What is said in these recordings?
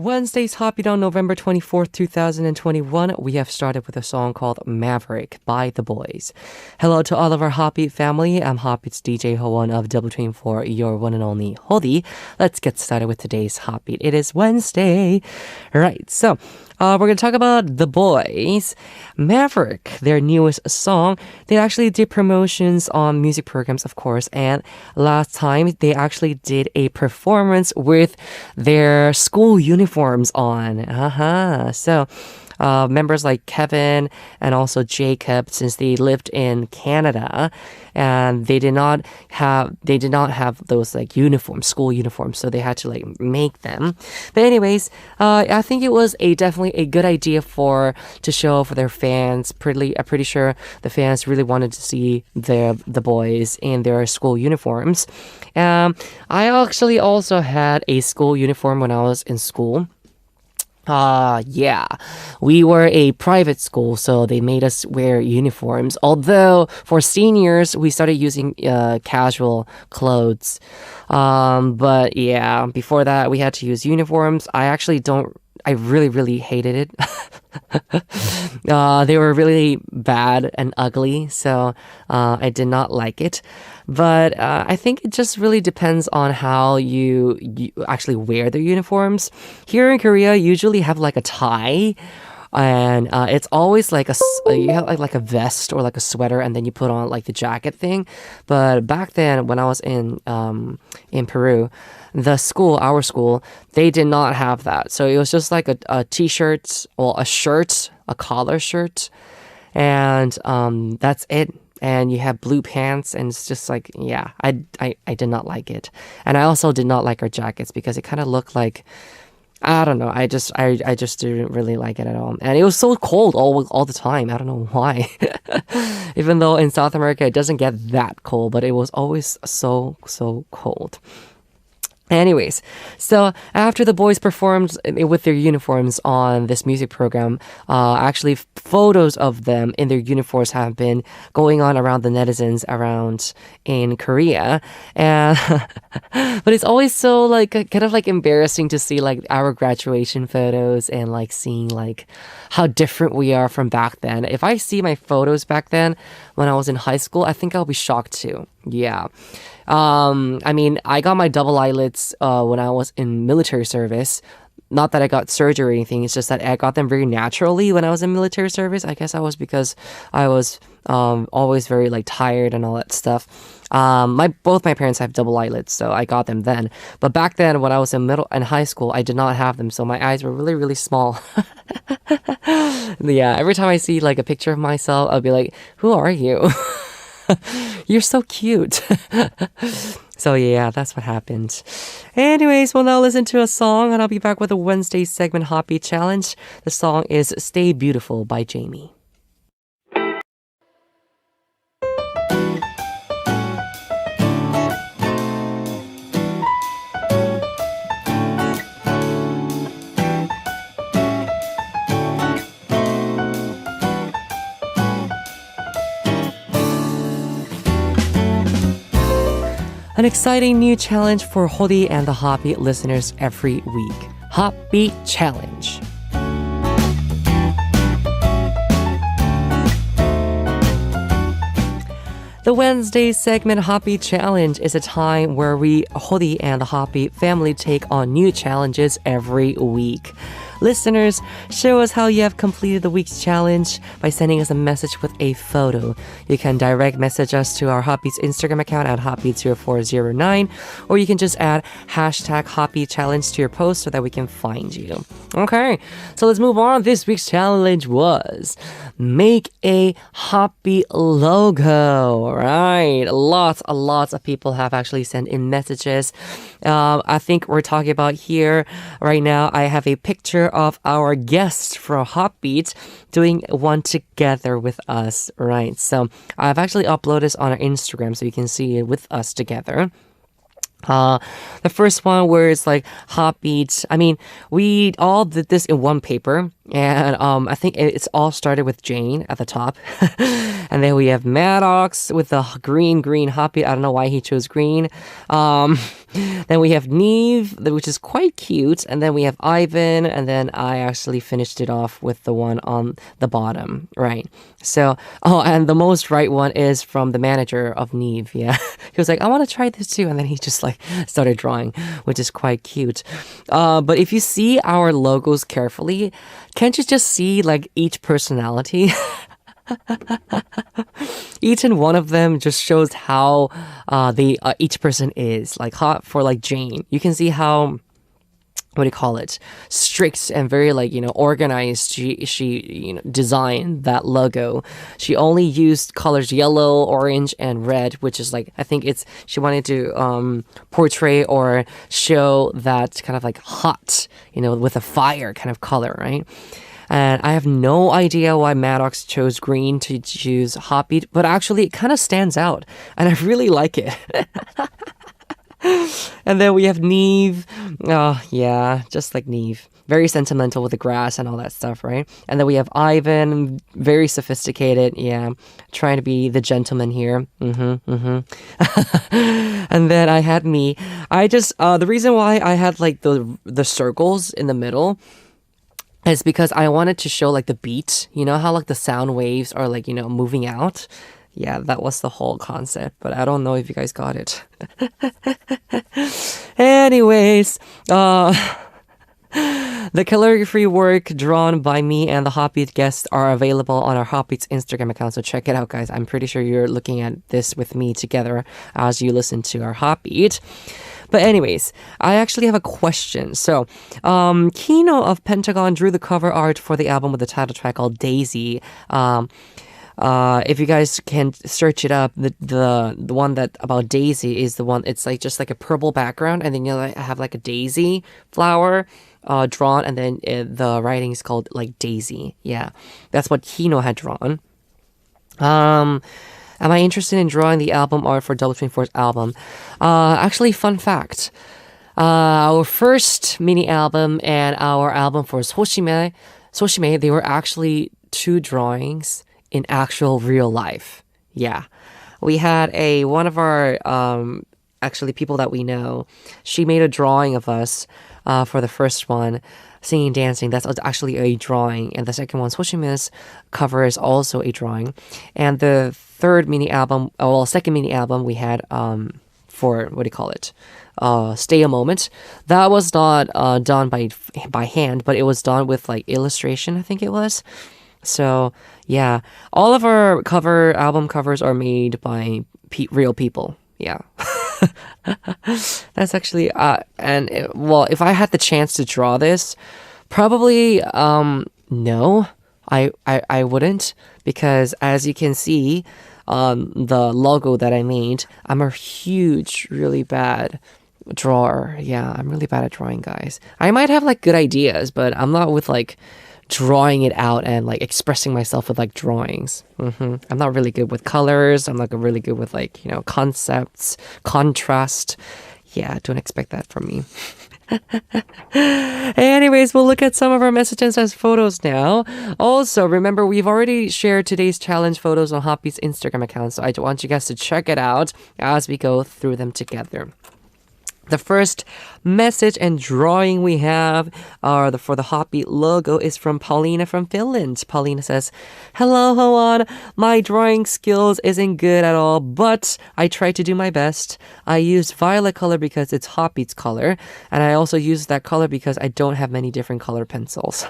Wednesday's Hotbeat on November 24th, 2021. We have started with a song called Maverick by the Boyz. Hello to all of our Hotbeat family. I'm Hotbeat's DJ Howon of Double Twin for your one and only Hodi. Let's get started with today's Hotbeat. It is Wednesday. Right, so we're going to talk about the Boyz. Maverick, their newest song. They actually did promotions on music programs, of course, and last time they actually did a performance with their school uniforms on. So members like Kevin and also Jacob, since they lived in Canada, and they did not have those like uniforms, school uniforms, so they had to like make them. But anyways, I think it was definitely a good idea to show for their fans. I'm pretty sure the fans really wanted to see the Boyz in their school uniforms. I actually also had a school uniform when I was in school. Yeah, we were a private school, so they made us wear uniforms. Although for seniors, we started using casual clothes. But yeah, before that, we had to use uniforms. I really, really hated it. They were really bad and ugly, so I did not like it. But I think it just really depends on how you actually wear the uniforms. Here in Korea, you usually have like a tie, and it's always like you have like a vest or like a sweater, and then you put on like the jacket thing. But back then, when I was in Peru, our school, they did not have that. So it was just like a t-shirt or a shirt, a collar shirt, and that's it. And you have blue pants, and it's just like, yeah, I did not like it. And I also did not like our jackets because it kind of looked like, I don't know, I just didn't really like it at all. And it was so cold all the time. I don't know why. Even though in South America it doesn't get that cold, but it was always so cold. Anyways, so after the Boyz performed with their uniforms on this music program, actually photos of them in their uniforms have been going on around the netizens around in Korea, and but it's always so like kind of like embarrassing to see like our graduation photos and like seeing like how different we are from back then. If I see my photos back then when I was in high school, I think I'll be shocked too. Yeah. I mean, I got my double eyelids when I was in military service. Not that I got surgery or anything, it's just that I got them very naturally when I was in military service. I guess because I was always very like tired and all that stuff. Both my parents have double eyelids, so I got them then. But back then, when I was in high school, I did not have them, so my eyes were really, really small. Yeah, every time I see like a picture of myself, I'll be like, "Who are you?" You're so cute. So yeah, that's what happened. Anyways, we'll now listen to a song, and I'll be back with a Wednesday segment Hotbeat Challenge. The song is Stay Beautiful by Jamie. An exciting new challenge for Hodi and the Hotbeat listeners every week. Hotbeat Challenge. The Wednesday segment Hotbeat Challenge is a time where we, Hodi and the Hotbeat family, take on new challenges every week. Listeners, show us how you have completed the week's challenge by sending us a message with a photo. You can direct message us to our Hotbeats Instagram account at Hotbeat0409, or you can just add hashtag Hotbeat Challenge to your post so that we can find you. Okay, so let's move on. This week's challenge was make a Hotbeat logo. Right, lots of people have actually sent in messages. I think we're talking about here right now. I have a picture of our guests from Hotbeat doing one together with us, right? So I've actually uploaded this on our Instagram so you can see it with us together. The first one where it's like Hotbeat. I mean, we all did this in one paper, And I think it's all started with Jane at the top. And then we have Maddox with the green Hotbeat. I don't know why he chose green. Um, then we have NIve, which is quite cute. And then we have Aivan. And then I actually finished it off with the one on the bottom. Right. So, oh, and the most right one is from the manager of NIve. Yeah. He was like, I want to try this too. And then he just like started drawing, which is quite cute. But if you see our logos carefully, can't you just see like each personality? Each and one of them just shows how each person is. Like hot for like Jane, you can see how, what do you call it, strict and very like, you know, organized she you know, designed that logo. She only used colors yellow, orange, and red, which is like, I think it's, she wanted to portray or show that kind of like hot, you know, with a fire kind of color, right? And I have no idea why Maddox chose green to choose Hotbeat, but actually it kind of stands out and I really like it. And then we have NIve. Oh, yeah, just like NIve. Very sentimental with the grass and all that stuff, right? And then we have Aivan, very sophisticated. Yeah, trying to be the gentleman here. And then I had me. I just, the reason why I had like the circles in the middle is because I wanted to show like the beat. You know how like the sound waves are like, you know, moving out? Yeah, that was the whole concept, but I don't know if you guys got it. Anyways, the calligraphy work drawn by me and the Hotbeat guests are available on our Hotbeat's Instagram account, so check it out, guys. I'm pretty sure you're looking at this with me together as you listen to our Hotbeat. But anyways, I actually have a question. So, Kino of Pentagon drew the cover art for the album with the title track called Daisy. If you guys can search it up, the one that about Daisy is the one, it's like just like a purple background, and then you like, have like a daisy flower drawn, and then the writing is called like Daisy. Yeah, that's what Kino had drawn. Am I interested in drawing the album art for Double 24's album? Actually, fun fact. Our first mini album and our album for Soshime, they were actually two drawings in actual real life. Yeah. We had one of our, actually people that we know, she made a drawing of us for the first one, singing, dancing. That's actually a drawing. And the second one, Soshime's cover, is also a drawing. And the third mini album, second mini album we had for, what do you call it? Stay a Moment. That was not done by hand, but it was done with like illustration, I think it was. So yeah, all of our album covers are made by real people. Yeah. That's actually well, if I had the chance to draw this, probably no, I wouldn't, because as you can see the logo that I made, I'm a huge, really bad drawer. Yeah, I'm really bad at drawing, guys. I might have like good ideas, but I'm not with like drawing it out and like expressing myself with like drawings. I'm not really good with colors. I'm not really good with like, you know, concepts, contrast. Yeah, don't expect that from me. Anyways, we'll look at some of our messages as photos now. Also, remember, we've already shared today's challenge photos on Hotbeat's Instagram account, so I want you guys to check it out as we go through them together. The first message and drawing we have for the Hotbeat logo is from Paulina from Finland. Paulina says, "Hello, Howon. My drawing skills isn't good at all, but I try to do my best. I used violet color because it's Hotbeat's color, and I also used that color because I don't have many different color pencils."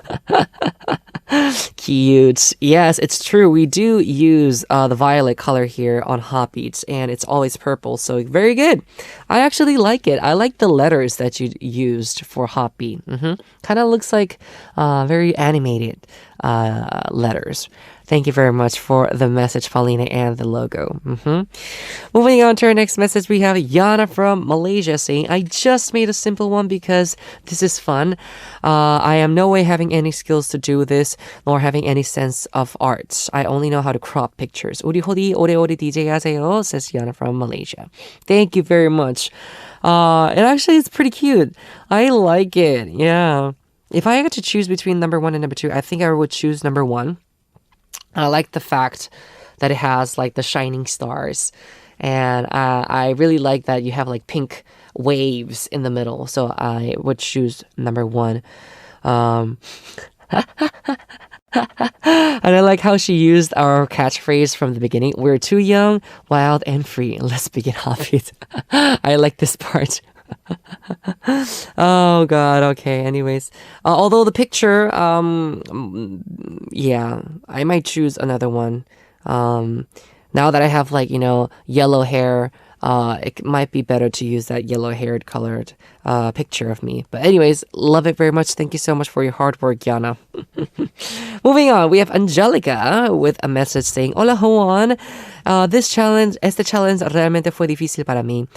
Cute. Yes, it's true. We do use the violet color here on Hotbeats, and it's always purple, so very good. I actually like it. I like the letters that you used for Hotbeat. Kind of looks like very animated letters. Thank you very much for the message, Paulina, and the logo. Moving on to our next message, we have Yana from Malaysia saying, "I just made a simple one because this is fun. I am no way having any skills to do this, nor having any sense of art. I only know how to crop pictures. 우리 호디 오래오래 DJ 하세요," says Yana from Malaysia. Thank you very much. And actually, it's pretty cute. I like it. Yeah. If I had to choose between number 1 and number 2, I think I would choose number 1. I like the fact that it has like the shining stars, and I really like that you have like pink waves in the middle. So I would choose number 1. Um, and I like how she used our catchphrase from the beginning. We're too young, wild, and free. Let's begin Hotbeat. I like this part. Oh god, okay, anyways. Although the picture, yeah, I might choose another one. Now that I have like, yellow hair, it might be better to use that yellow haired colored picture of me. But anyways, love it very much. Thank you so much for your hard work, Yana. Moving on, we have Angelica with a message saying, Hola, Howon. Este challenge realmente fue difícil para mí.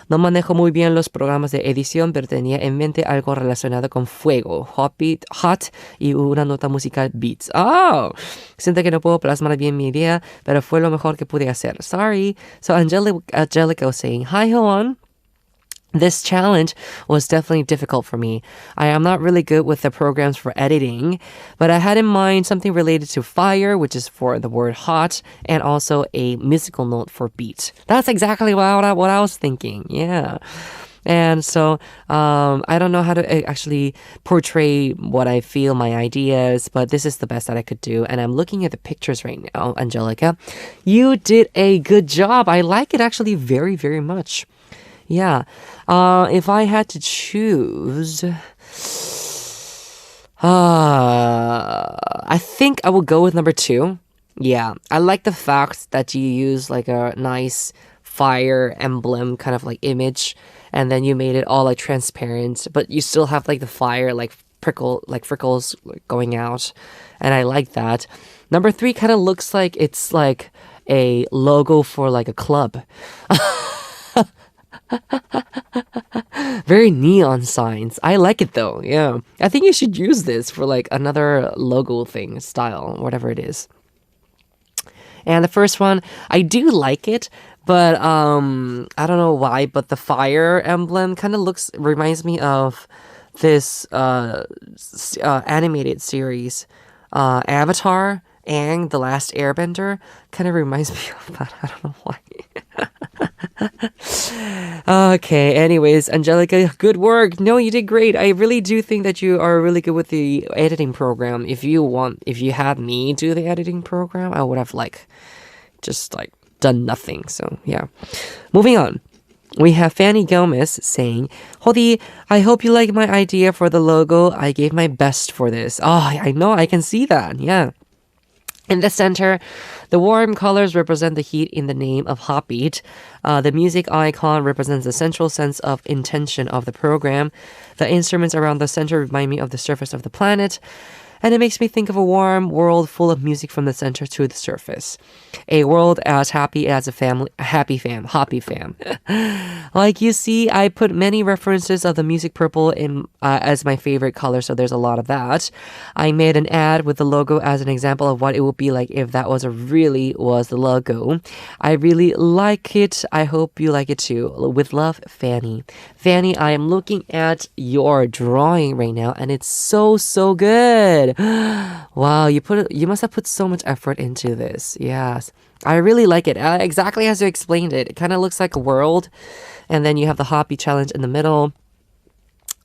No manejo muy bien los programas de edición, pero tenía en mente algo relacionado con fuego, Hotbeat, hot y una nota musical beats. Oh, siento que no puedo plasmar bien mi idea, pero fue lo mejor que pude hacer. Sorry. So Angelica was saying, Hi, Howon. This challenge was definitely difficult for me. I am not really good with the programs for editing, but I had in mind something related to fire, which is for the word hot, and also a musical note for beat. That's exactly what I was thinking. Yeah. And so I don't know how to actually portray what I feel, my ideas, but this is the best that I could do. And I'm looking at the pictures right now, Angelica. You did a good job. I like it actually very, very much. Yeah. If I had to choose, I think I would go with number 2. Yeah. I like the fact that you use like a nice fire emblem kind of like image, and then you made it all like transparent, but you still have like the fire like freckles like, going out, and I like that. Number 3 kind of looks like it's like a logo for like a club. Very neon signs. I like it though. Yeah. I think you should use this for like another logo thing, style, whatever it is. And the first one, I do like it, but I don't know why, but the fire emblem kind of reminds me of this animated series, Avatar. Aang, the Last Airbender, kind of reminds me of that. I don't know why. Okay, anyways, Angelica, good work. No, you did great. I really do think that you are really good with the editing program. If you had me do the editing program, I would have just done nothing. So yeah. Moving on. We have Fanny Gomez saying, Hodi, I hope you like my idea for the logo. I gave my best for this. Oh, I know, I can see that. Yeah. In the center, the warm colors represent the heat in the name of Hotbeat. The music icon represents the central sense of intention of the program. The instruments around the center remind me of the surface of the planet. And it makes me think of a warm world full of music from the center to the surface. A world as happy as a family, happy fam. Like you see, I put many references of the music purple in as my favorite color, so there's a lot of that. I made an ad with the logo as an example of what it would be like if that really was the logo. I really like it. I hope you like it too. With love, Fanny. Fanny, I am looking at your drawing right now, and it's so good. Wow, you must have put so much effort into this. Yes, I really like it. Exactly as you explained it. It kind of looks like a world, and then you have the Hotbeat challenge in the middle.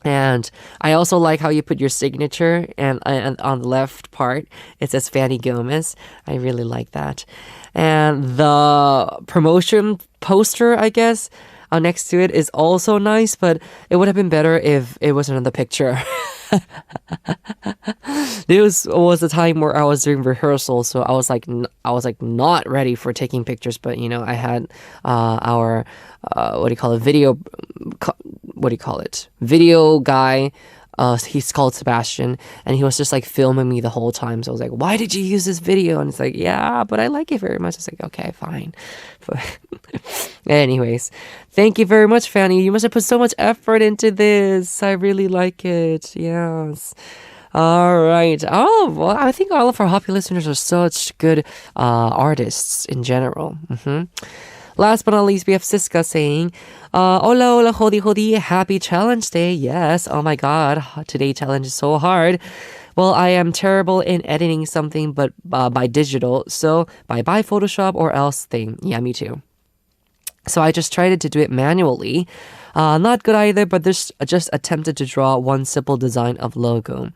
And I also like how you put your signature, and on the left part it says Fanny Gomez. I really like that. And the promotion poster, I guess, next to it is also nice, but it would have been better if it was another picture. This was the time where I was doing rehearsal, so I was not ready for taking pictures, but I had our video guy. He's called Sebastian, and he was just filming me the whole time. So I was like, why did you use this video? And it's like, yeah, but I like it very much. It's like, okay, fine. But anyways, thank you very much, Fanny. You must have put so much effort into this. I really like it. Yes. All right. Oh, well, I think all of our Hotbeat listeners are such good artists in general. Last but not least, we have Siska saying, Hola, hola, hodi, hodi, happy challenge day. Yes, oh my god, today's challenge is so hard. Well, I am terrible in editing something but by digital, so bye-bye Photoshop or else thing. Yeah, me too. So I just tried to do it manually. Not good either, but this just attempted to draw one simple design of logo.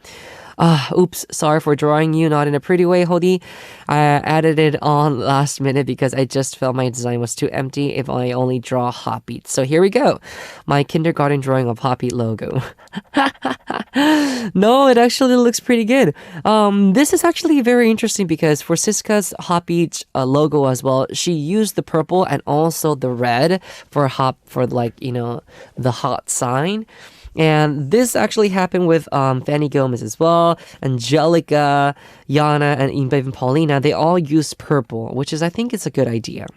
Oops, sorry for drawing you not in a pretty way, Hodi. I added it on last minute because I just felt my design was too empty if I only draw Hotbeat. So here we go. My kindergarten drawing of Hotbeat logo. No, it actually looks pretty good. This is actually very interesting because for Siska's Hotbeat logo as well, she used the purple and also the red for the hot sign. And this actually happened with Fanny Gomez as well, Angelica, Yana, and even Paulina. They all used purple, which is, I think, it's a good idea.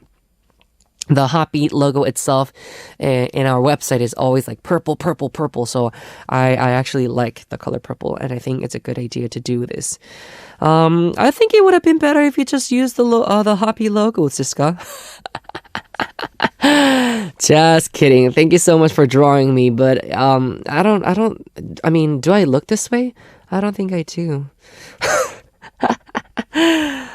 The Hotbeat logo itself in our website is always like purple, purple, purple. So I actually like the color purple, and I think it's a good idea to do this. I think it would have been better if you just used the Hotbeat logo, Siska. Just kidding. Thank you so much for drawing me, but I mean, do I look this way? I don't think I do.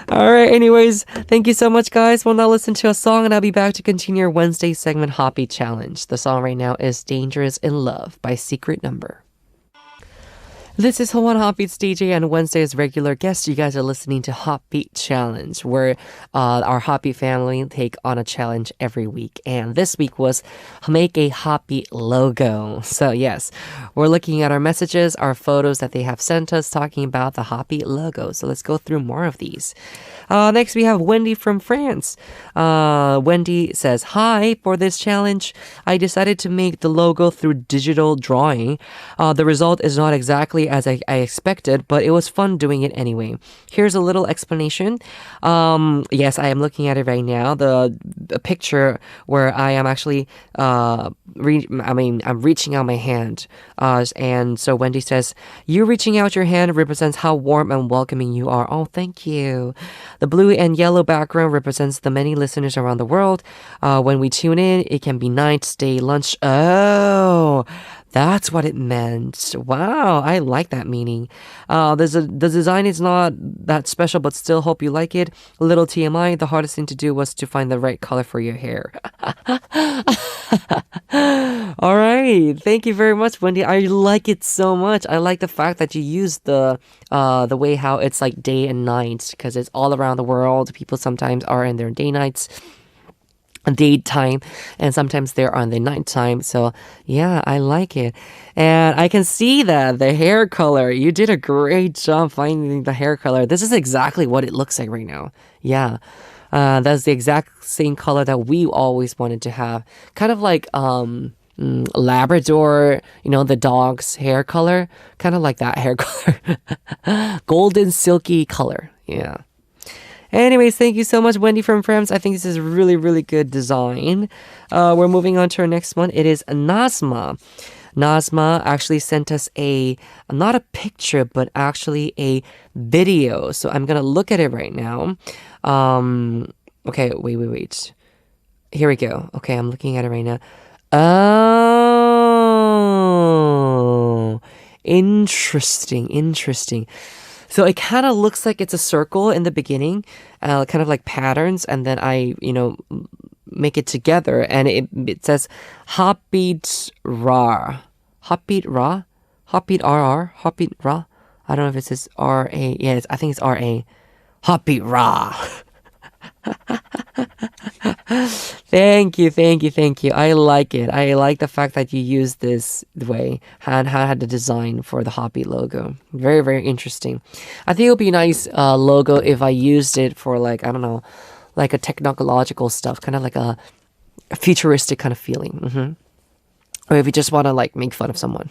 Alright, anyways, thank you so much, guys. We'll now listen to a song and I'll be back to continue our Wednesday segment Hotbeat Challenge. The song right now is Dangerous in Love by Secret Number. This is Howon Hotbeat's DJ and Wednesday's regular guest. You guys are listening to Hotbeat Challenge, where our Hotbeat family take on a challenge every week. And this week was make a Hotbeat logo. So yes, we're looking at our messages, our photos that they have sent us talking about the Hotbeat logo. So let's go through more of these. Next, we have Wendy from France. Wendy says, hi, for this challenge, I decided to make the logo through digital drawing. The result is not exactly as I expected, but it was fun doing it anyway. Here's a little explanation. Yes, I am looking at it right now. The picture where I am actually, I'm reaching out my hand. And so Wendy says, you reaching out your hand represents how warm and welcoming you are. Oh, thank you. The blue and yellow background represents the many listeners around the world. When we tune in, it can be night, day, lunch. Oh, that's what it meant. Wow, I like that meaning. The design is not that special, but still hope you like it. A little TMI, the hardest thing to do was to find the right color for your hair. All right, thank you very much, Wendy. I like it so much. I like the fact that you use the way how it's like day and night, because it's all around the world. People sometimes are in their daytime, and sometimes they're on the nighttime. So yeah, I like it. And I can see that the hair color, you did a great job finding the hair color. This is exactly what it looks like right now. Yeah. That's the exact same color that we always wanted to have. Kind of like Labrador, the dog's hair color. Kind of like that hair color. Golden silky color. Yeah. Anyways, thank you so much, Wendy from France. I think this is a really, really good design. We're moving on to our next one. It is Nazma. Nazma actually sent us not a picture, but actually a video. So I'm going to look at it right now. Okay, wait. Here we go. Okay, I'm looking at it right now. Oh, interesting. So it kind of looks like it's a circle in the beginning, kind of like patterns, and then I, make it together, and it says Hotbeat Ra. Hotbeat Ra? Hotbeat RR? Hotbeat Ra? I don't know if it says RA. Yeah, I think it's RA. Hotbeat Ra. Thank you. I like it. I like the fact that you used this way and had the design for the Hotbeat logo. Very, very interesting. I think it would be a nice logo if I used it for like a technological stuff, kind of like a futuristic kind of feeling. Mm-hmm. Or if you just want to like make fun of someone.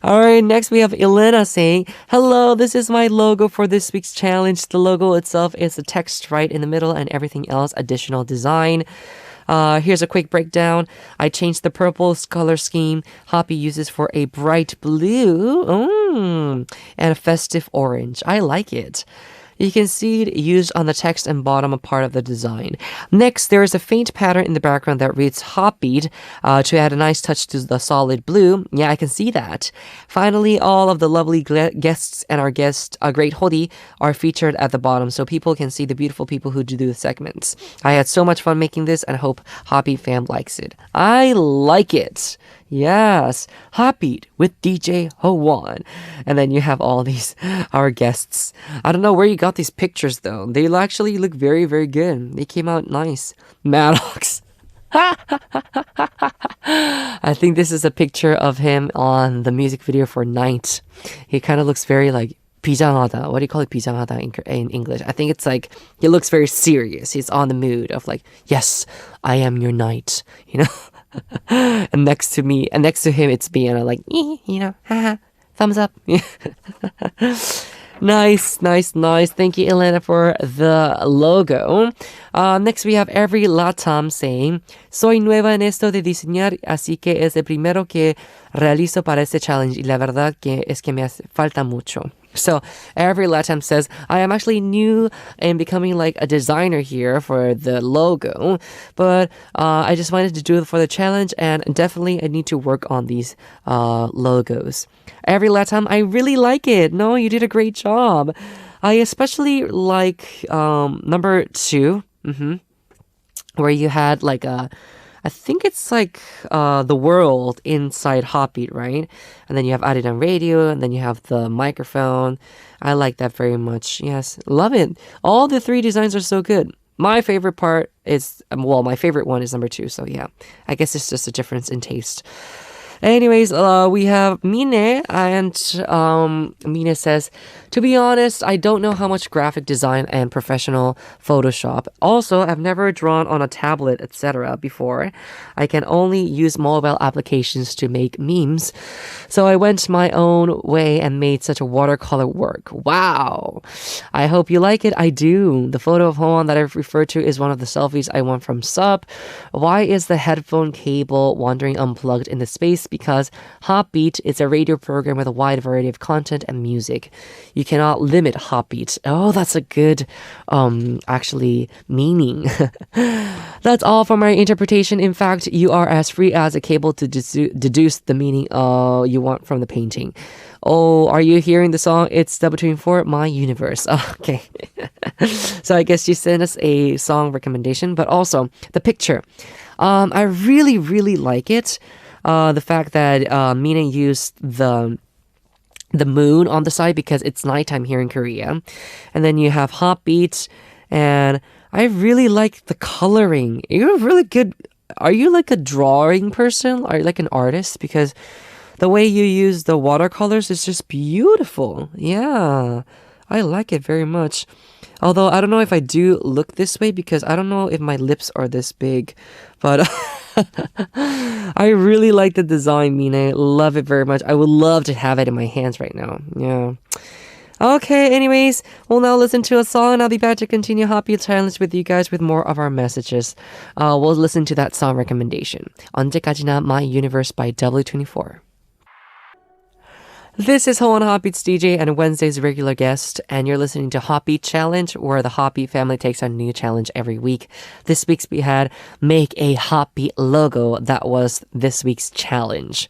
All right, next we have Elena saying, hello, this is my logo for this week's challenge. The logo itself is the text right in the middle and everything else additional design. Here's a quick breakdown. I changed the purple color scheme Hotbeat uses for a bright blue and a festive orange. I like it. You can see it used on the text and bottom part of the design. Next, there is a faint pattern in the background that reads Hotbeat to add a nice touch to the solid blue. Yeah, I can see that. Finally, all of the lovely guests and our guest, great Hodi, are featured at the bottom so people can see the beautiful people who do the segments. I had so much fun making this and hope Hotbeat fam likes it. I like it. Yes, Hotbeat with DJ Howon. And then you have all these, our guests. I don't know where you got these pictures though. They actually look very, very good. They came out nice. Maddox. I think this is a picture of him on the music video for Night. He kind of looks very like 비장하다. What do you call it? 비장하다 in English. I think it's like he looks very serious. He's on the mood of like, yes, I am your knight. You know. And next to me, and next to him, it's me, and I'm like, you know, haha, thumbs up. Nice. Thank you, Elena, for the logo. Next, we have Every Latam saying, soy nueva en esto de diseñar, así que es el primero que realizo para este challenge y la verdad que es que me hace falta mucho. So Every Latam says, I am actually new in becoming like a designer here for the logo, but I just wanted to do it for the challenge and definitely I need to work on these logos. Every Latam, I really like it. No, you did a great job. I especially like number 2, where you had like I think it's like the world inside Hotbeat, right? And then you have Ariran radio, and then you have the microphone. I like that very much. Yes, love it. All the 3 designs are so good. My favorite part is, well, my favorite one is number 2. So yeah, I guess it's just a difference in taste. Anyways, we have Mine, and Mine says, to be honest, I don't know how much graphic design and professional Photoshop. Also, I've never drawn on a tablet, etc. before. I can only use mobile applications to make memes. So I went my own way and made such a watercolor work. Wow! I hope you like it. I do. The photo of Howon that I've referred to is one of the selfies I won from Ssup. Why is the headphone cable wandering unplugged in the space? Because Hotbeat is a radio program with a wide variety of content and music. You cannot limit Hotbeat. Oh, that's a good, actually, meaning. That's all for my interpretation. In fact, you are as free as a cable to deduce the meaning you want from the painting. Oh, are you hearing the song? It's the Between for My Universe. Okay. So I guess you sent us a song recommendation, but also the picture. I really, really like it. The fact that Mina used the moon on the side because it's nighttime here in Korea. And then you have Hotbeat, and I really like the coloring. You're really good. Are you like a drawing person? Are you like an artist? Because the way you use the watercolors is just beautiful. Yeah, I like it very much. Although I don't know if I do look this way because I don't know if my lips are this big. But I really like the design, Mina. Love it very much. I would love to have it in my hands right now. Yeah. Okay, anyways, we'll now listen to a song and I'll be back to continue Hotbeat Challenge with you guys with more of our messages. We'll listen to that song recommendation. 언제까지나 My Universe by W24. This is Howon, Hotbeat's DJ and Wednesday's regular guest, and you're listening to Hotbeat Challenge, where the Hotbeat family takes on a new challenge every week. This week's we had make a Hotbeat logo. That was this week's challenge.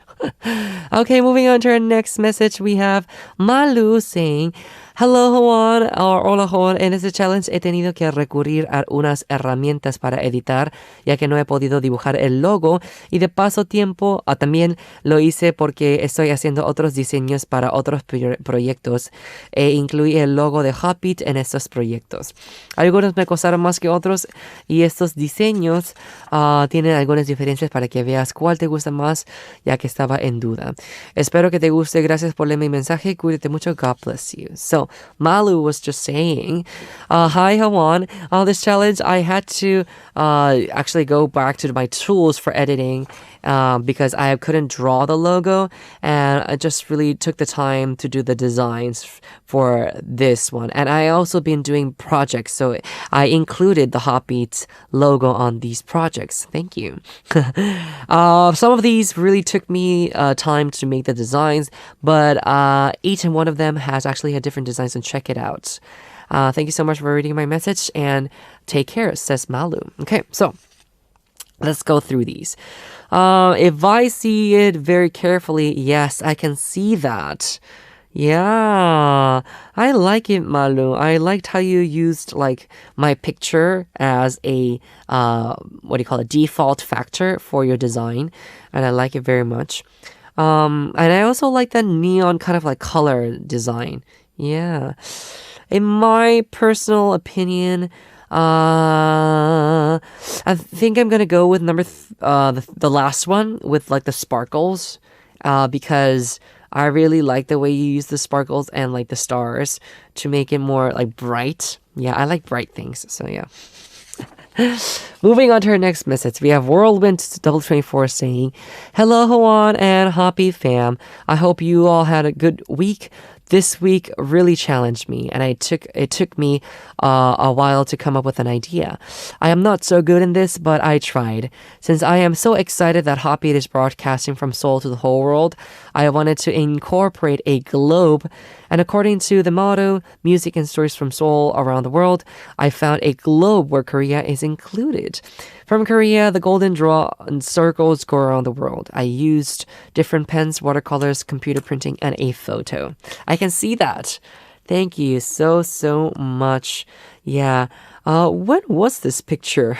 Okay, moving on to our next message, we have Malu saying, hello Howon, or hola Howon, en este challenge he tenido que recurrir a unas herramientas para editar, ya que no he podido dibujar el logo, y de paso tiempo también lo hice porque estoy haciendo otros diseños para otros proyectos e incluí el logo de Hotbeat en estos proyectos. Algunos me costaron más que otros y estos diseños tienen algunas diferencias para que veas cuál te gusta más, ya que estaba en duda. Espero que te guste. Gracias por leer mi mensaje. Cuídate mucho. God bless you. So Malu was just saying, hi Howon, on this challenge I had to actually go back to my tools for editing because I couldn't draw the logo, and I just really took the time to do the designs for this one. And I also been doing projects, so I included the Hotbeat logo on these projects. Thank you. Some of these really took me time to make the designs, but each and one of them has actually had different designs, and check it out. Thank you so much for reading my message and take care, says Malu. Okay, so let's go through these. If I see it very carefully, yes, I can see that. Yeah, I like it, Malu. I liked how you used like my picture as a what do you call it, default factor for your design, and I like it very much. And I also like that neon kind of like color design. Yeah. In my personal opinion, I think I'm gonna go with the last one with like the sparkles, because I really like the way you use the sparkles and like the stars to make it more like bright. Yeah, I like bright things, so yeah. Moving on to our next message, we have Whirlwind 24 saying, "Hello, Howon and Hotbeat fam. I hope you all had a good week. This week really challenged me, and it took me a while to come up with an idea. I am not so good in this, but I tried. Since I am so excited that Hotbeat is broadcasting from Seoul to the whole world, I wanted to incorporate a globe. And according to the motto, music and stories from Seoul around the world, I found a globe where Korea is included. From Korea, the golden draw and circles go around the world. I used different pens, watercolors, computer printing, and a photo. I can see that. Thank you so much. Yeah. When was this picture?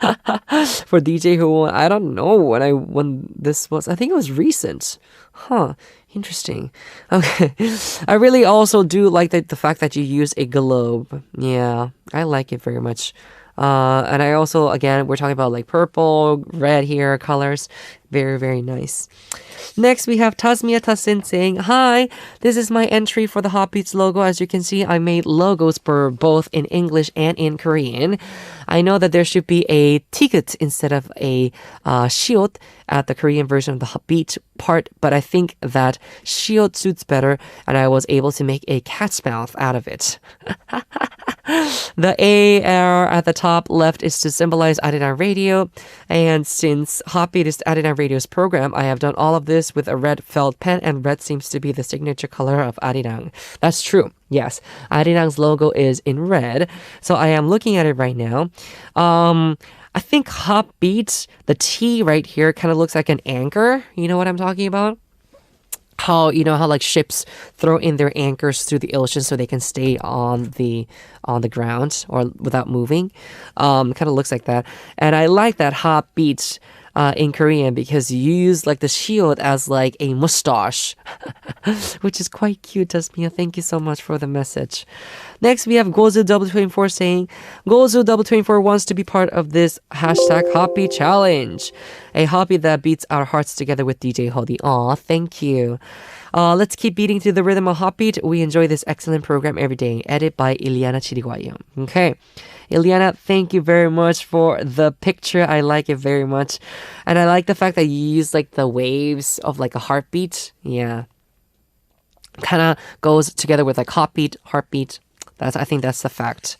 For DJ Who, I don't know when this was. I think it was recent. Huh. Interesting. Okay. I really also do like the fact that you use a globe. Yeah, I like it very much. And I also, again, we're talking about like purple, red here, colors. Very, very nice. Next, we have Tasmia Tassin saying, "Hi, this is my entry for the Hotbeats logo. As you can see, I made logos for both in English and in Korean. I know that there should be a ticket instead of a shiot at the Korean version of the Hotbeat part, but I think that shiot suits better, and I was able to make a cat's mouth out of it." The AR at the top left is to symbolize Arirang Radio, and since Hotbeat is Arirang Radio's program, I have done all of this with a red felt pen, and red seems to be the signature color of Arirang. That's true. Yes, Arirang's logo is in red, so I am looking at it right now. I think Hotbeat, the T right here, kind of looks like an anchor. You know what I'm talking about? How like ships throw in their anchors through the ocean so they can stay on the ground or without moving. Kind of looks like that, and I like that Hotbeat in Korean because you use like the shield as like a mustache, which is quite cute, Tasmia. Thank you so much for the message. Next, we have Gozu24 saying, "Gozu24 wants to be part of this hashtag Hotbeat challenge. A hobby that beats our hearts together with DJ Hodi." Aw, thank you. Let's keep beating to the rhythm of Hotbeat. We enjoy this excellent program every day. Edit by Iliana Chiriguayo. Okay. Iliana, thank you very much for the picture. I like it very much. And I like the fact that you use like the waves of like a heartbeat. Yeah. Kind of goes together with like Hotbeat, heartbeat. I think that's the fact.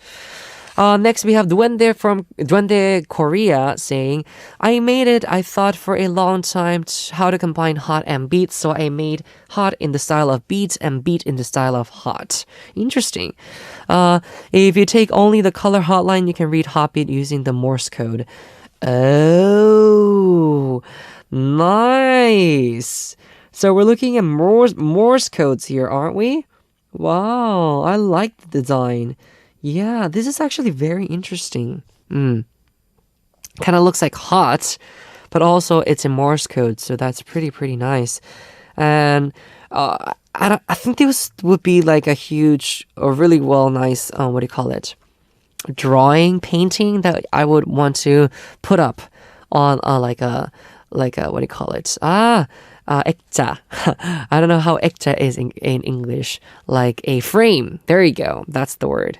Next, we have Duende from Duende Korea saying, "I made it. I thought for a long time how to combine hot and beat, so I made hot in the style of beat and beat in the style of hot." Interesting. If you take only the color hotline, you can read Hotbeat using the Morse code. Oh, nice. So we're looking at Morse codes here, aren't we? Wow, I like the design. Yeah, this is actually very interesting. Kind of looks like hot, but also it's in Morse code, so that's pretty nice. And I think this would be like a huge or really nice, what do you call it? Drawing, painting that I would want to put up on like a what do you call it? 액자. I don't know how 액자 is in English. Like a frame. There you go. That's the word.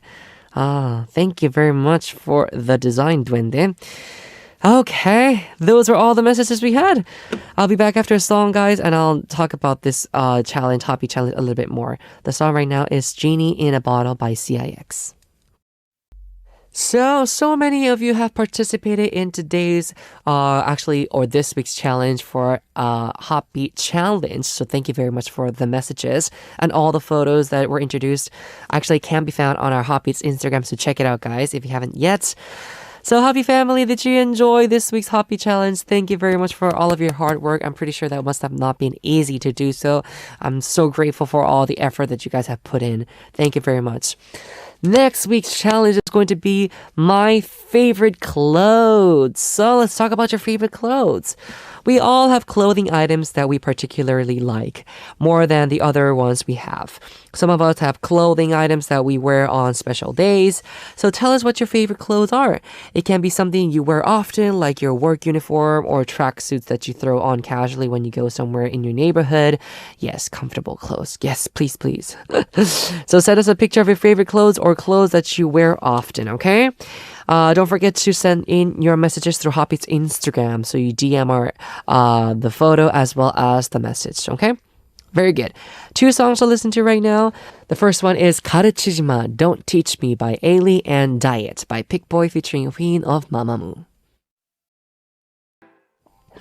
Thank you very much for the design, Duende. Okay, those are all the messages we had. I'll be back after a song, guys, and I'll talk about this challenge, Hotbeat challenge, a little bit more. The song right now is Genie in a Bottle by CIX. So many of you have participated in today's, or this week's challenge for Hotbeat Challenge. So thank you very much for the messages and all the photos that were introduced. Actually, can be found on our Hotbeat's Instagram. So check it out, guys, if you haven't yet. So Hotbeat family, did you enjoy this week's Hotbeat Challenge? Thank you very much for all of your hard work. I'm pretty sure that must have not been easy to do so. I'm so grateful for all the effort that you guys have put in. Thank you very much. Next week's challenge is going to be my favorite clothes. So let's talk about your favorite clothes. We all have clothing items that we particularly like, more than the other ones we have. Some of us have clothing items that we wear on special days. So tell us what your favorite clothes are. It can be something you wear often, like your work uniform or tracksuits that you throw on casually when you go somewhere in your neighborhood. Yes, comfortable clothes. Yes, please, please. So send us a picture of your favorite clothes or clothes that you wear often, okay? Don't forget to send in your messages through Hotbeat's Instagram. So you DM the photo as well as the message, okay? Very good. 2 songs to listen to right now. The first one is 가르치지 마, Don't Teach Me by Ailey and Diet by Pickboy featuring Hwin of Mamamoo.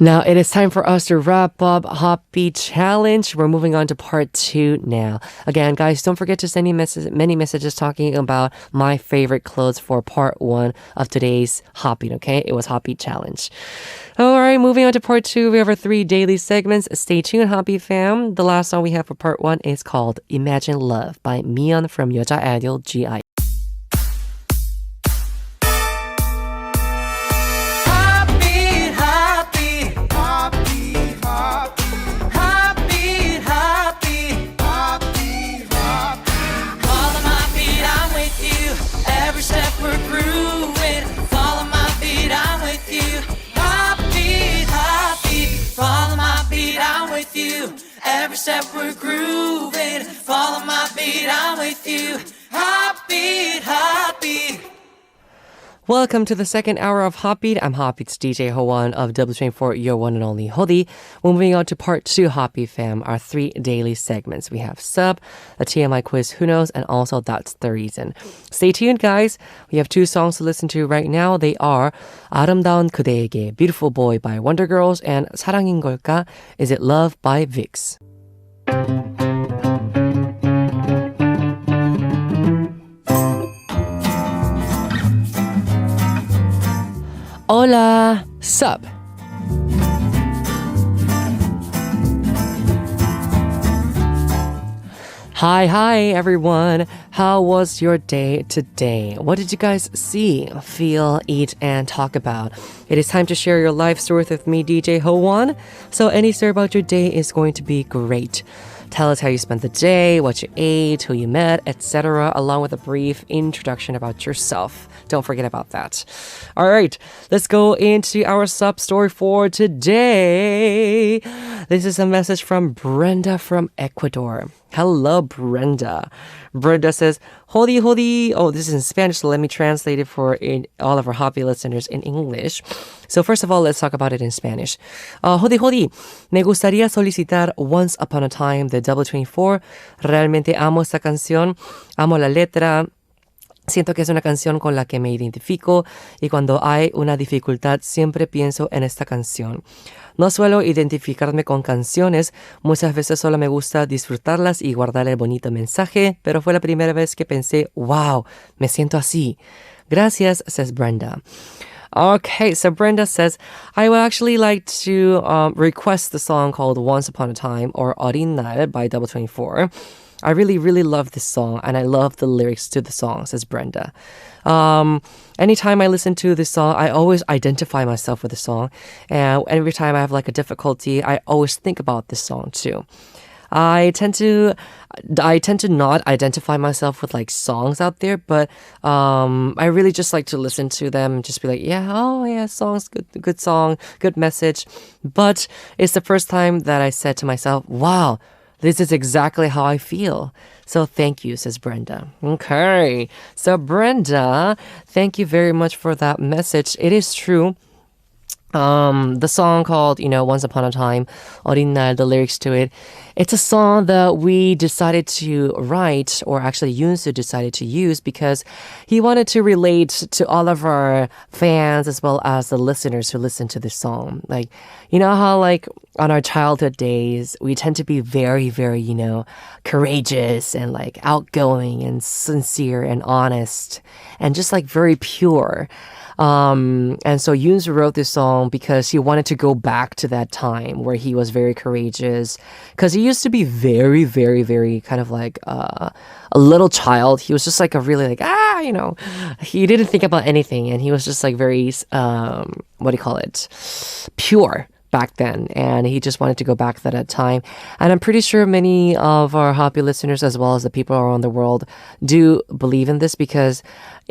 Now it is time for us to wrap up Hotbeat Challenge. We're moving on to part 2 now. Again, guys, don't forget to send me many messages talking about my favorite clothes for part 1 of today's Hotbeat, okay? It was Hotbeat Challenge. Alright, moving on to part 2. We have our 3 daily segments. Stay tuned, Hotbeat fam. The last song we have for part 1 is called Imagine Love by Mion from 여자 아이돌 G.O.D. Every step we're grooving, follow my beat, I'm with you. Hotbeat, Hotbeat. Welcome to the second hour of Hotbeat. I'm Hotbeat's DJ Howon of W24, your one and only Hodi. We're moving on to part 2, Hotbeat fam, our 3 daily segments. We have Ssup, a TMI Quiz, Who Knows, and also That's the Reason. Stay tuned, guys. We have 2 songs to listen to right now. They are 아름다운 그대에게, Beautiful Boy by Wonder Girls, and 사랑인 걸까, Is It Love by VIX. Hola, Ssup. Hi everyone. How was your day today? What did you guys see, feel, eat, and talk about? It is time to share your life stories with me, DJ Howon. So any story about your day is going to be great. Tell us how you spent the day, what you ate, who you met, etc., along with a brief introduction about yourself. Don't forget about that. All right, let's go into our sub story for today. This is a message from Brenda from Ecuador. Hello, Brenda. Brenda says, Hodi, Hodi. Oh, this is in Spanish, so let me translate it for all of our Hotbeat listeners in English. So first of all, let's talk about it in Spanish. Hodi, Hodi. Me gustaría solicitar Once Upon a Time de W24. Realmente amo esta canción. Amo la letra. Siento que es una canción con la que me identifico y cuando hay una dificultad siempre pienso en esta canción. No suelo identificarme con canciones, muchas veces solo me gusta disfrutarlas y guardar el bonito mensaje, pero fue la primera vez que pensé, wow, me siento así. Gracias, says Brenda. Okay, so Brenda says, I would actually like to request the song called Once Upon a Time or 어린 날 by W24. I really, really love this song and I love the lyrics to the song, says Brenda. Anytime I listen to this song, I always identify myself with the song. And every time I have like a difficulty, I always think about this song too. I tend to not identify myself with like songs out there, but I really just like to listen to them and just be like, yeah, oh yeah, song's good song, good message. But it's the first time that I said to myself, wow, this is exactly how I feel. So thank you, says Brenda. Okay. So Brenda, thank you very much for that message. It is true. The song called, Once Upon a Time, 어린 날, the lyrics to it. It's a song that we decided to write, or actually Yoon decided to use because he wanted to relate to all of our fans as well as the listeners who listen to this song. Like, you know how like on our childhood days, we tend to be very, very, courageous and like outgoing and sincere and honest and just like very pure. And so Yoon wrote this song because he wanted to go back to that time where he was very courageous. Because he used to be very, very, very kind of like a little child. He was just like a really like, he didn't think about anything. And he was just like very, what do you call it? Pure back then, and he just wanted to go back to that time. And I'm pretty sure many of our happy listeners as well as the people around the world do believe in this because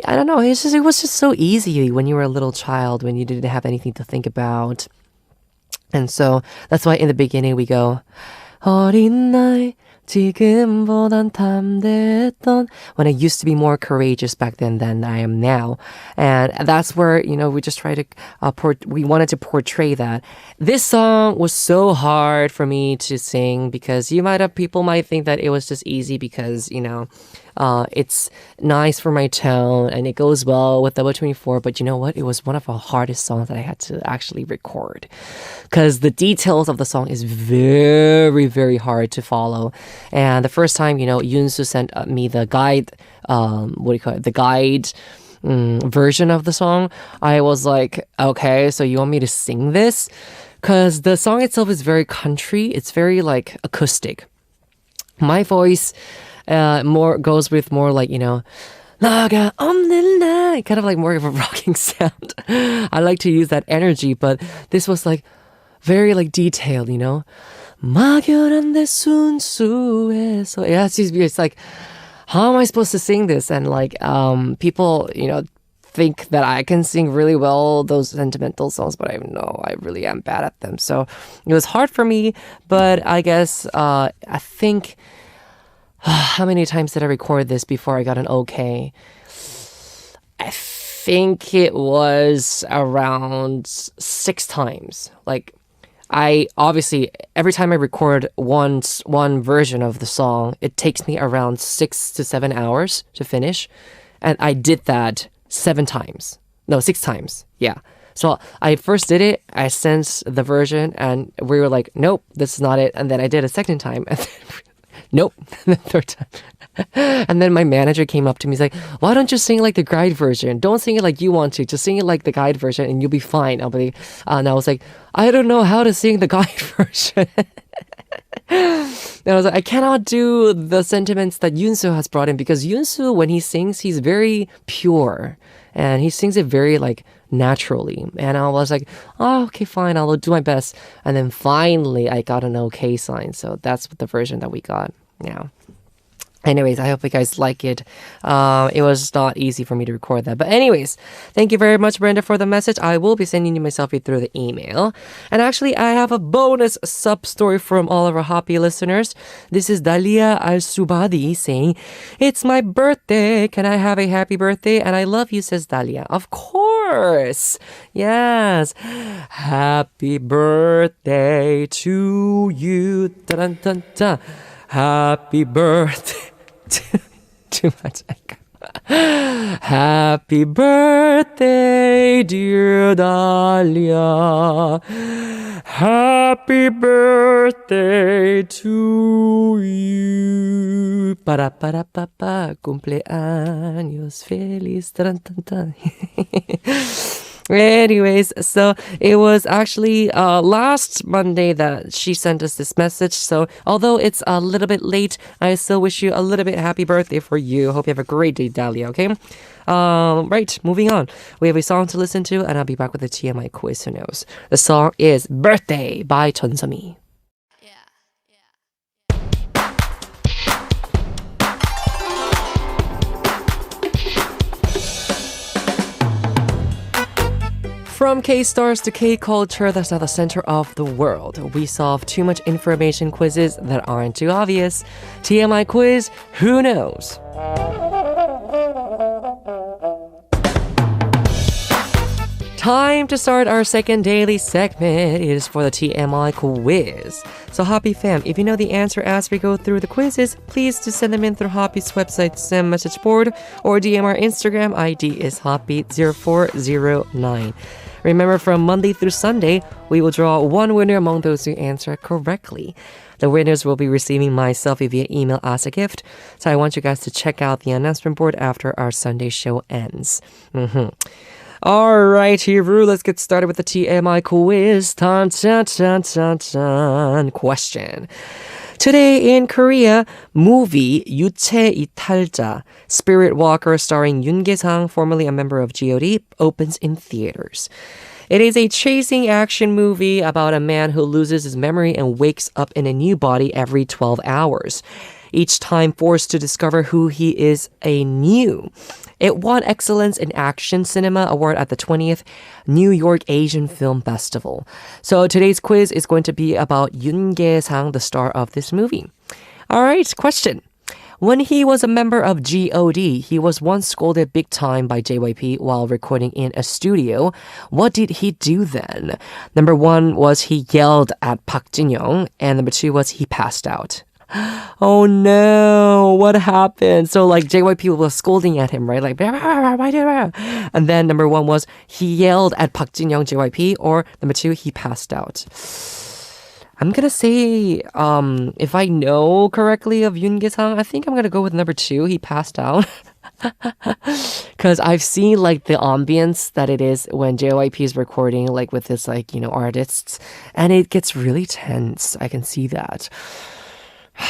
I don't know, it was just so easy when you were a little child, when you didn't have anything to think about. And so that's why in the beginning we go 어린 날 지금보단 담대했던, when I used to be more courageous back then than I am now. And that's where, we just try to, we wanted to portray that. This song was so hard for me to sing because people might think that it was just easy because, it's nice for my tone and it goes well with Double 24. But you know what? It was one of the hardest songs that I had to actually record because the details of the song is very, very hard to follow. And the first time, Yoon sent me the guide, the guide version of the song. I was like, okay, so you want me to sing this? Because the song itself is very country. It's very like acoustic. My voice more goes with more like, 나가 없는 날, kind of like more of a rocking sound. I like to use that energy, but this was like very like detailed, 막연한 내 순수에서. It's like, how am I supposed to sing this? And like people, think that I can sing really well those sentimental songs, but I know I really am bad at them. So it was hard for me, but I guess I think how many times did I record this before I got an okay? I think it was around 6 times. Like, I obviously, every time I record one version of the song, it takes me around 6 to 7 hours to finish. And I did that 7 times. No, 6 times. Yeah. So I first did it, I sent the version, and we were like, nope, this is not it. And then I did a second time, and then nope, the third time. And then my manager came up to me. He's like, why don't you sing like the guide version? Don't sing it like you want to. Just sing it like the guide version and you'll be fine. And I was like, I don't know how to sing the guide version. And I was like, I cannot do the sentiments that Yoon has brought in because Yoon, when he sings, he's very pure. And he sings it very like naturally. And I was like, oh, okay, fine. I'll do my best. And then finally I got an okay sign. So that's the version that we got now. Anyways, I hope you guys like it. It was not easy for me to record that. But anyways, thank you very much, Brenda, for the message. I will be sending you my selfie through the email. And actually, I have a bonus sub story from all of our happy listeners. This is Dalia al-Subadi saying, it's my birthday. Can I have a happy birthday? And I love you, says Dalia. Of course. Yes. Happy birthday to you. Dun, dun, dun. Happy birthday. Too much echo. Happy birthday, dear Dalia. Happy birthday to you. Para para pa pa, cumpleaños feliz. Tan, tan, tan. Anyways, so it was actually last Monday that she sent us this message. So although it's a little bit late, I still wish you a little bit happy birthday for you. Hope you have a great day, Dalia, okay? Right, moving on. We have a song to listen to, and I'll be back with the TMI quiz. Who knows? The song is Birthday by Chonsami. From K-stars to K-culture that's at the center of the world, we solve too much information quizzes that aren't too obvious. TMI quiz, who knows? Time to start our second daily segment. It is for the TMI Quiz. So Hotbeat fam, if you know the answer as we go through the quizzes, please just send them in through Hotbeat's website SEM message board or DM our Instagram. ID is Hotbeat0409. Remember, from Monday through Sunday, we will draw one winner among those who answer correctly. The winners will be receiving my selfie via email as a gift. So I want you guys to check out the announcement board after our Sunday show ends. All right, here, let's get started with the TMI quiz. Dun, dun, dun, dun, dun. Question. Today in Korea, movie 유체 이탈자, Spirit Walker starring Yoon Sang, formerly a member of G.O.D, opens in theaters. It is a chasing action movie about a man who loses his memory and wakes up in a new body every 12 hours. Each time forced to discover who he is anew. It won Excellence in Action Cinema Award at the 20th New York Asian Film Festival. So today's quiz is going to be about Yoon Sang, the star of this movie. All right, question. When he was a member of G.O.D, he was once scolded big time by JYP while recording in a studio. What did he do then? Number 1 was he yelled at Park Jin-young, and number 2 was he passed out. Oh no, what happened? So like JYP was scolding at him, right? Like, and then number 1 was he yelled at Park Jin-young, JYP, or number 2, he passed out. I'm gonna say, if I know correctly of Yoon Sang, I think I'm gonna go with number 2, he passed out. Because I've seen like the ambience that it is when JYP is recording like with this like, artists, and it gets really tense. I can see that.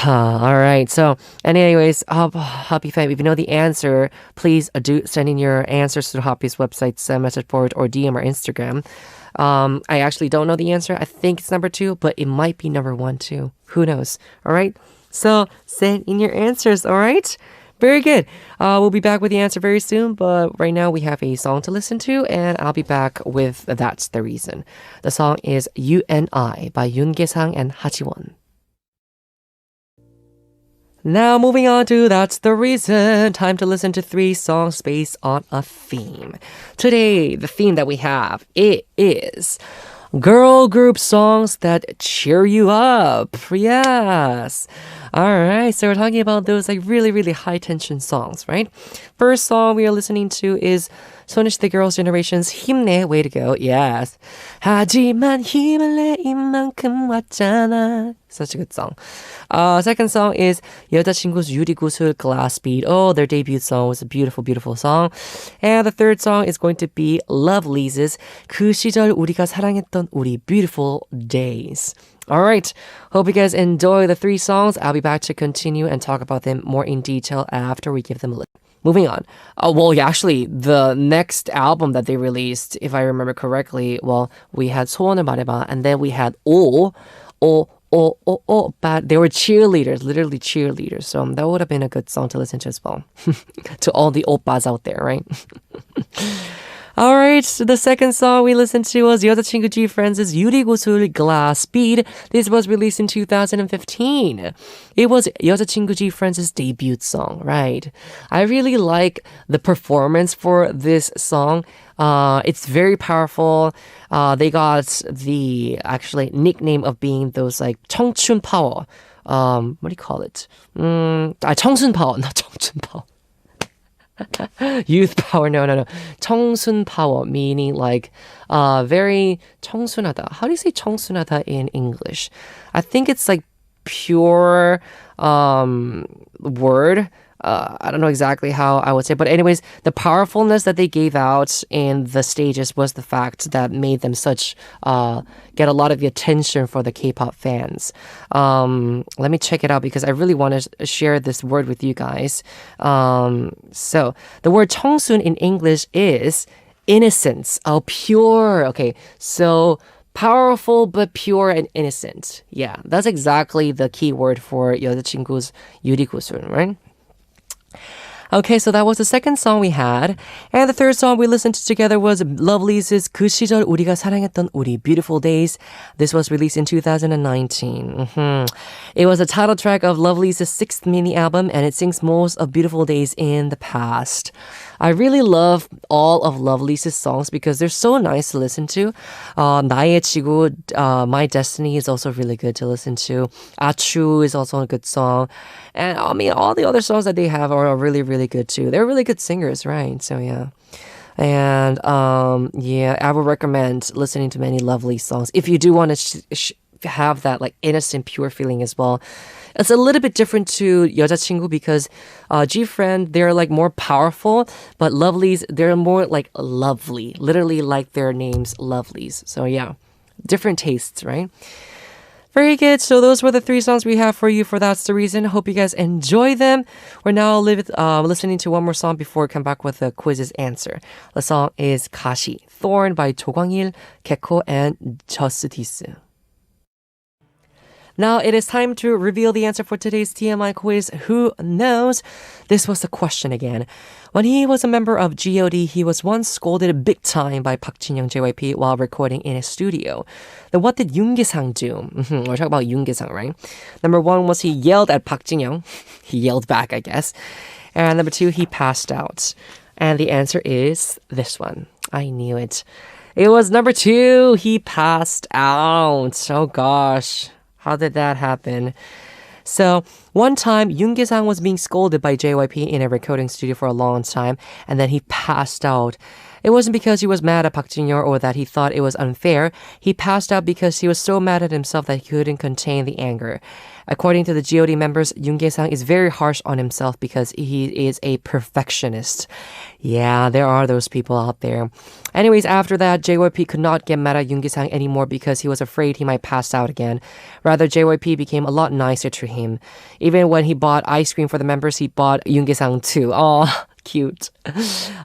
All right. So, anyways, Hotbeat fam, if you know the answer, please do send in your answers to the Hotbeat's website, send message board, or DM our Instagram. I actually don't know the answer. I think it's number 2, but it might be number 1 too. Who knows? All right. So send in your answers. All right. Very good. We'll be back with the answer very soon, but right now we have a song to listen to, and I'll be back with That's the Reason. The song is You and I by Yoon Sang and Howon. Now moving on to That's the Reason. Time to listen to 3 songs based on a theme. Today, the theme that we have, it is girl group songs that cheer you up. Yes. All right, so we're talking about those like really, really high tension songs, right? First song we are listening to is 소녀시대 Girls' Generation's 힘내, way to go, yes. 하지만 힘을 내 이만큼 왔잖아. Such a good song. Second song is 여자친구's 유리구슬 Glass Bead. Oh, their debut song was a beautiful, beautiful song. And the third song is going to be Lovelyz's 그 시절 우리가 사랑했던 우리 beautiful days. All right. Hope you guys enjoy the 3 songs. I'll be back to continue and talk about them more in detail after we give them a listen. Moving on. Actually, the next album that they released, if I remember correctly, we had 소원을 말해봐, and then we had but they were cheerleaders, literally cheerleaders. So that would have been a good song to listen to as well. To all the oppas out there, right? All right, so the second song we listened to was 여자친구 G-Friends' 유리구슬 Glass Bead. This was released in 2015. It was 여자친구 G-Friends' debut song, right? I really like the performance for this song. It's very powerful. They got the actually nickname of being those like 청춘 power. What do you call it? 청순 power, not 청춘 power. Youth power, no. 청순 power, meaning like very 청순하다. How do you say 청순하다 in English? I think it's like pure word. I don't know exactly how I would say, but anyways, the powerfulness that they gave out in the stages was the fact that made them such get a lot of the attention for the K-pop fans. Let me check it out because I really want to share this word with you guys. So the word 청순 in English is innocence. Oh, pure. Okay, so powerful but pure and innocent. Yeah, that's exactly the key word for 여자친구's 유리구슬, right? Okay, so that was the second song we had. And the third song we listened to together was Lovelyz's 그 시절 우리가 사랑했던 우리 Beautiful Days. This was released in 2019. It was a title track of Lovelyz's sixth mini album, and it sings most of Beautiful Days in the past. I really love all of Lovelyz's songs because they're so nice to listen to. 나의 지구, My Destiny is also really good to listen to. 아추 is also a good song. And I mean, all the other songs that they have are really, really good too. They're really good singers, right? So yeah. And yeah, I would recommend listening to many Lovely songs. If you do want to have that like innocent, pure feeling as well. It's a little bit different to 여자친구 because G-Friend, they're like more powerful, but Lovelyz, they're more like lovely, literally like their names, Lovelyz. So yeah, different tastes, right? Very good. So those were the three songs we have for you for That's the Reason. Hope you guys enjoy them. We're now listening to one more song before we come back with the quiz's answer. The song is 가시, Thorn by 조광일, 개코, and 저스티스. Now it is time to reveal the answer for today's TMI quiz. Who knows? This was the question again. When he was a member of G.O.D, he was once scolded big time by Park Jin-young JYP while recording in his studio. Then what did Yoon Gi-sang do? We're talking about Yoon Gi-sang, right? Number one was he yelled at Park Jin-young. He yelled back, I guess. And number two, he passed out. And the answer is this one. I knew it. It was number two. He passed out. Oh gosh. How did that happen? So, one time, Yoon Gi-sang was being scolded by JYP in a recording studio for a long time, and then he passed out. It wasn't because he was mad at Park Jin-young or that he thought it was unfair. He passed out because he was so mad at himself that he couldn't contain the anger. According to the G.O.D members, Yoon Gi-sang is very harsh on himself because he is a perfectionist. Yeah, there are those people out there. Anyways, after that, JYP could not get mad at Yoon Gi-sang anymore because he was afraid he might pass out again. Rather, JYP became a lot nicer to him. Even when he bought ice cream for the members, he bought Yoon Gi-sang too. Oh, cute.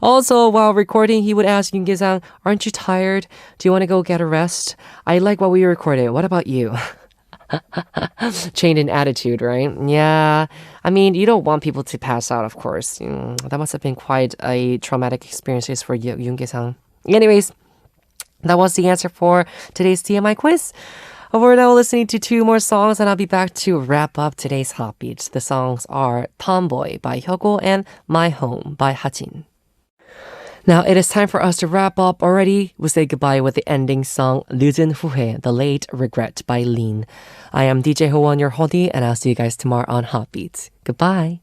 Also, while recording, he would ask Yoon Gi-sang, "Aren't you tired? Do you want to go get a rest? I like what we recorded. What about you?" Change in attitude, right? Yeah. I mean, you don't want people to pass out, of course. That must have been quite a traumatic experience for Yoon Gi-sang. Anyways, that was the answer for today's TMI quiz. We're now listening to two more songs, and I'll be back to wrap up today's Hotbeat. The songs are Tomboy by Hyogo and My Home by Hajin. Now it is time for us to wrap up already. We'll say goodbye with the ending song 늦은 후회, The Late Regret by Lean. I am DJ Howon, your hottie, and I'll see you guys tomorrow on Hotbeat. Goodbye.